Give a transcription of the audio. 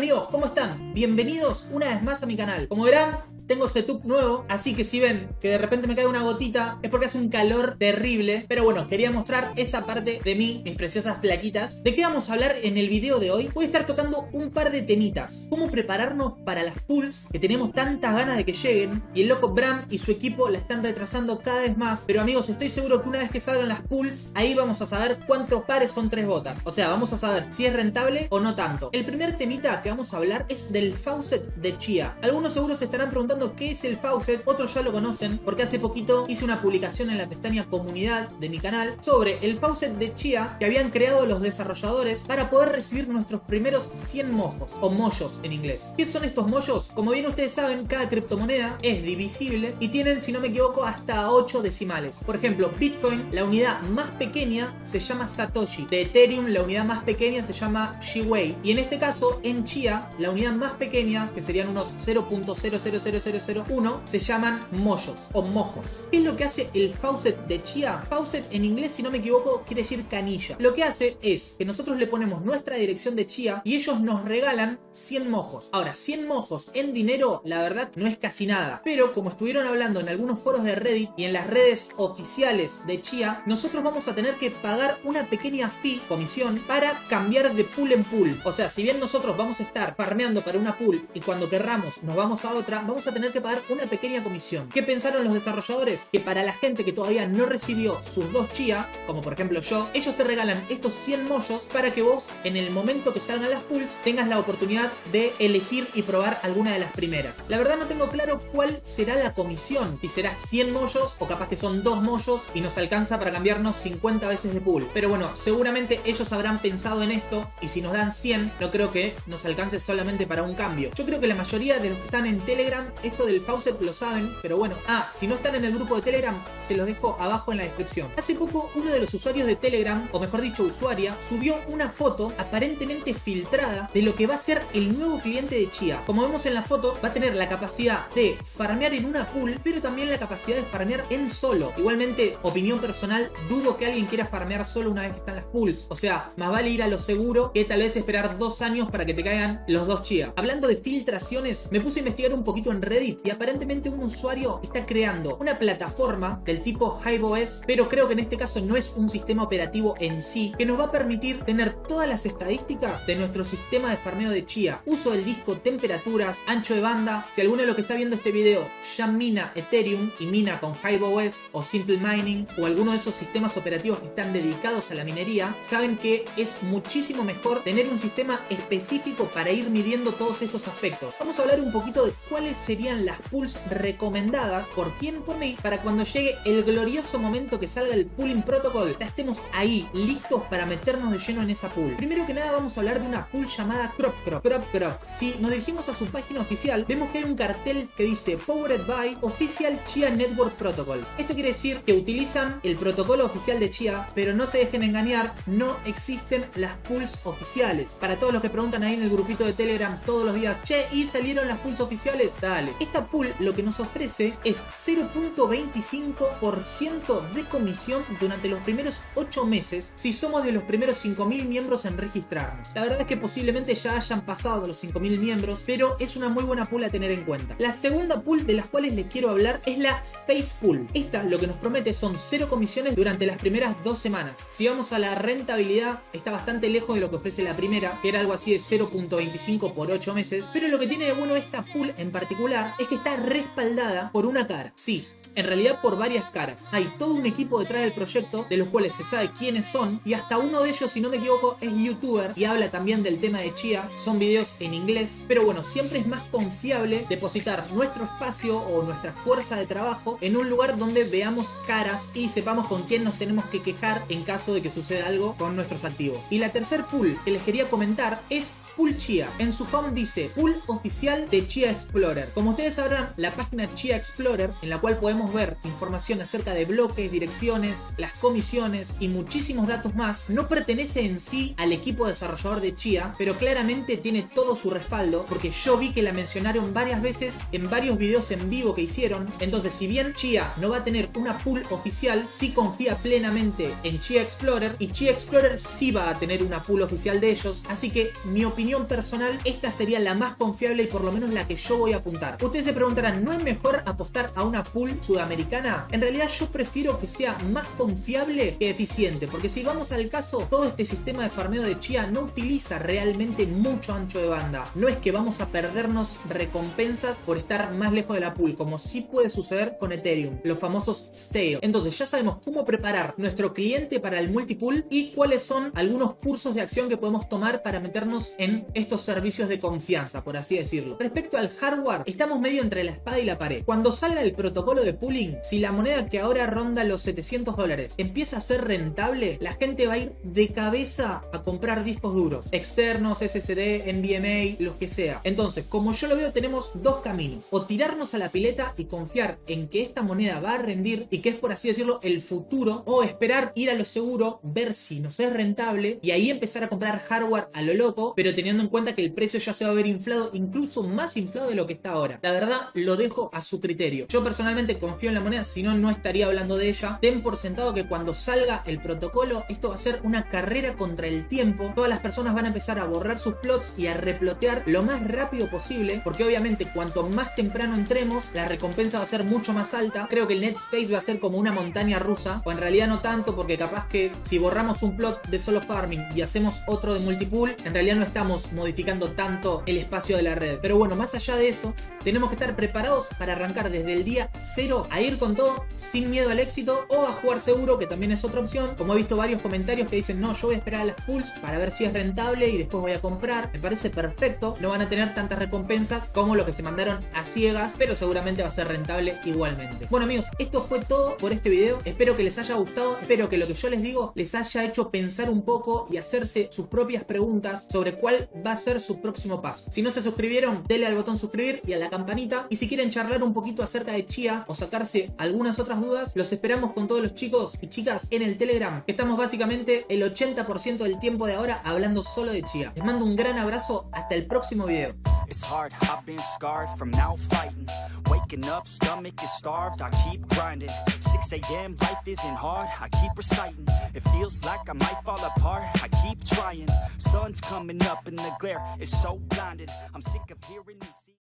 amigos, ¿cómo están? Bienvenidos una vez más a mi canal. Como verán, tengo setup nuevo, así que si ven que de repente me cae una gotita es porque hace un calor terrible. Pero bueno, quería mostrar esa parte de mí, mis preciosas plaquitas. ¿De qué vamos a hablar en el video de hoy? Voy a estar tocando un par de temitas. Cómo prepararnos para las pulls que tenemos tantas ganas de que lleguen. Y el loco Bram y su equipo la están retrasando cada vez más. Pero amigos, estoy seguro que una vez que salgan las pulls, ahí vamos a saber cuántos pares son 3 botas. O sea, vamos a saber si es rentable o no tanto. El primer temita que vamos a hablar es del faucet de Chia. Algunos seguro se estarán preguntando qué es el faucet, otros ya lo conocen porque hace poquito hice una publicación en la pestaña comunidad de mi canal sobre el faucet de Chia que habían creado los desarrolladores para poder recibir nuestros primeros 100 mojos o mollos en inglés. ¿Qué son estos mollos? Como bien ustedes saben, cada criptomoneda es divisible y tienen, si no me equivoco, hasta 8 decimales. Por ejemplo, Bitcoin, la unidad más pequeña se llama Satoshi. De Ethereum, la unidad más pequeña se llama Shiwei. Y en este caso, en Chia, la unidad más pequeña, que serían unos 0.000001, se llaman mollos o mojos. ¿Qué es lo que hace el faucet de Chia? Faucet en inglés, si no me equivoco, quiere decir canilla. Lo que hace es que nosotros le ponemos nuestra dirección de Chia y ellos nos regalan 100 mojos. Ahora, 100 mojos en dinero, la verdad, no es casi nada. Pero como estuvieron hablando en algunos foros de Reddit y en las redes oficiales de Chia, nosotros vamos a tener que pagar una pequeña fee, comisión, para cambiar de pool en pool. O sea, si bien nosotros vamos a estar farmeando para una pool y cuando querramos nos vamos a otra, vamos a tener que pagar una pequeña comisión. ¿Qué pensaron los desarrolladores? Que para la gente que todavía no recibió sus 2 Chia, como por ejemplo yo, ellos te regalan estos 100 mollos para que vos, en el momento que salgan las pools, tengas la oportunidad de elegir y probar alguna de las primeras. La verdad no tengo claro cuál será la comisión, si será 100 mollos o capaz que son 2 mollos y nos alcanza para cambiarnos 50 veces de pool. Pero bueno, seguramente ellos habrán pensado en esto y si nos dan 100, no creo que nos alcance solamente para un cambio. Yo creo que la mayoría de los que están en Telegram, esto del faucet lo saben, pero bueno. Si no están en el grupo de Telegram, se los dejo abajo en la descripción. Hace poco uno de los usuarios de Telegram, o mejor dicho usuaria, subió una foto aparentemente filtrada de lo que va a ser el nuevo cliente de Chia. Como vemos en la foto, va a tener la capacidad de farmear en una pool, pero también la capacidad de farmear en solo. Igualmente, opinión personal, dudo que alguien quiera farmear solo una vez que están las pools. O sea, más vale ir a lo seguro que tal vez esperar 2 años para que te caigan los 2 Chia. Hablando de filtraciones, me puse a investigar un poquito en Reddit y aparentemente un usuario está creando una plataforma del tipo HiveOS, pero creo que en este caso no es un sistema operativo en sí, que nos va a permitir tener todas las estadísticas de nuestro sistema de farmeo de Chia, uso del disco, temperaturas, ancho de banda. Si alguno de los que está viendo este video ya mina Ethereum y mina con HiveOS o Simple Mining o alguno de esos sistemas operativos que están dedicados a la minería, saben que es muchísimo mejor tener un sistema específico para ir midiendo todos estos aspectos. Vamos a hablar un poquito de cuáles serían las pools recomendadas por quién, por mí, para cuando llegue el glorioso momento que salga el pooling protocol, ya estemos ahí listos para meternos de lleno en esa pool. Primero que nada vamos a hablar de una pool llamada Crop. Si nos dirigimos a su página oficial, vemos que hay un cartel que dice Powered by Official Chia Network Protocol. Esto quiere decir que utilizan el protocolo oficial de Chia, pero no se dejen engañar, no existen las pools oficiales. Para todos los que preguntan ahí en el grupito de Telegram todos los días, che, ¿y salieron las pools oficiales? Dale. Esta pool lo que nos ofrece es 0.25% de comisión durante los primeros 8 meses si somos de los primeros 5.000 miembros en registrarnos. La verdad es que posiblemente ya hayan pasado de los 5.000 miembros, pero es una muy buena pool a tener en cuenta. La segunda pool de las cuales les quiero hablar es la Space Pool. Esta lo que nos promete son 0 comisiones durante las primeras 2 semanas. Si vamos a la rentabilidad, está bastante lejos de lo que ofrece la primera, que era algo así de 0.25 por 8 meses, pero lo que tiene de bueno esta pool en particular es que está respaldada por una cara. Sí, en realidad por varias caras. Hay todo un equipo detrás del proyecto, de los cuales se sabe quiénes son, y hasta uno de ellos, si no me equivoco, es youtuber y habla también del tema de Chia. Son videos en inglés, pero bueno, siempre es más confiable depositar nuestro espacio o nuestra fuerza de trabajo en un lugar donde veamos caras y sepamos con quién nos tenemos que quejar en caso de que suceda algo con nuestros activos. Y la tercer pool que les quería comentar es Pool Chia. En su home dice Pool oficial de Chia Explorer. Como ustedes sabrán, la página Chia Explorer, en la cual podemos podemos ver información acerca de bloques, direcciones, las comisiones y muchísimos datos más, no pertenece en sí al equipo desarrollador de Chia, pero claramente tiene todo su respaldo porque yo vi que la mencionaron varias veces en varios videos en vivo que hicieron. Entonces, si bien Chia no va a tener una pool oficial, sí confía plenamente en Chia Explorer, y Chia Explorer sí va a tener una pool oficial de ellos. Así que mi opinión personal, esta sería la más confiable y por lo menos la que yo voy a apuntar. Ustedes se preguntarán, ¿no es mejor apostar a una pool sudamericana? En realidad yo prefiero que sea más confiable que eficiente, porque si vamos al caso, todo este sistema de farmeo de Chia no utiliza realmente mucho ancho de banda. No es que vamos a perdernos recompensas por estar más lejos de la pool, como sí puede suceder con Ethereum, los famosos stale. Entonces ya sabemos cómo preparar nuestro cliente para el multipool y cuáles son algunos cursos de acción que podemos tomar para meternos en estos servicios de confianza, por así decirlo. Respecto al hardware, estamos medio entre la espada y la pared. Cuando salga el protocolo de pooling, si la moneda que ahora ronda los $700 empieza a ser rentable, la gente va a ir de cabeza a comprar discos duros, externos, SSD, NVMe, los que sea. Entonces, como yo lo veo, tenemos dos caminos: o tirarnos a la pileta y confiar en que esta moneda va a rendir y que es, por así decirlo, el futuro, o esperar, ir a lo seguro, ver si nos es rentable y ahí empezar a comprar hardware a lo loco, pero teniendo en cuenta que el precio ya se va a ver inflado, incluso más inflado de lo que está ahora. La verdad, lo dejo a su criterio. Yo personalmente confío en la moneda, si no, no estaría hablando de ella. Ten por sentado que cuando salga el protocolo, esto va a ser una carrera contra el tiempo. Todas las personas van a empezar a borrar sus plots y a replotear lo más rápido posible, porque obviamente cuanto más temprano entremos, la recompensa va a ser mucho más alta. Creo que el net space va a ser como una montaña rusa, o en realidad no tanto, porque capaz que si borramos un plot de solo farming y hacemos otro de multipool, en realidad no estamos modificando tanto el espacio de la red. Pero bueno, más allá de eso, tenemos que estar preparados para arrancar desde el día 0 a ir con todo, sin miedo al éxito, o a jugar seguro, que también es otra opción. Como he visto varios comentarios que dicen, no, yo voy a esperar a las pools para ver si es rentable y después voy a comprar. Me parece perfecto. No van a tener tantas recompensas como lo que se mandaron a ciegas, pero seguramente va a ser rentable igualmente. Bueno amigos, esto fue todo por este video. Espero que les haya gustado, espero que lo que yo les digo les haya hecho pensar un poco y hacerse sus propias preguntas sobre cuál va a ser su próximo paso. Si no se suscribieron, denle al botón suscribir y a la campanita. Y si quieren charlar un poquito acerca de Chia o sacarse algunas otras dudas, los esperamos con todos los chicos y chicas en el Telegram, que estamos básicamente el 80% del tiempo de ahora hablando solo de Chia. Les mando un gran abrazo, hasta el próximo video. It's hard, I've been scarred from now fighting. Waking up, stomach is starved, I keep grinding. 6 a.m, life isn't hard, I keep reciting. It feels like I might fall apart, I keep trying. Sun's coming up and the glare is so blinding. I'm sick of hearing and seeing.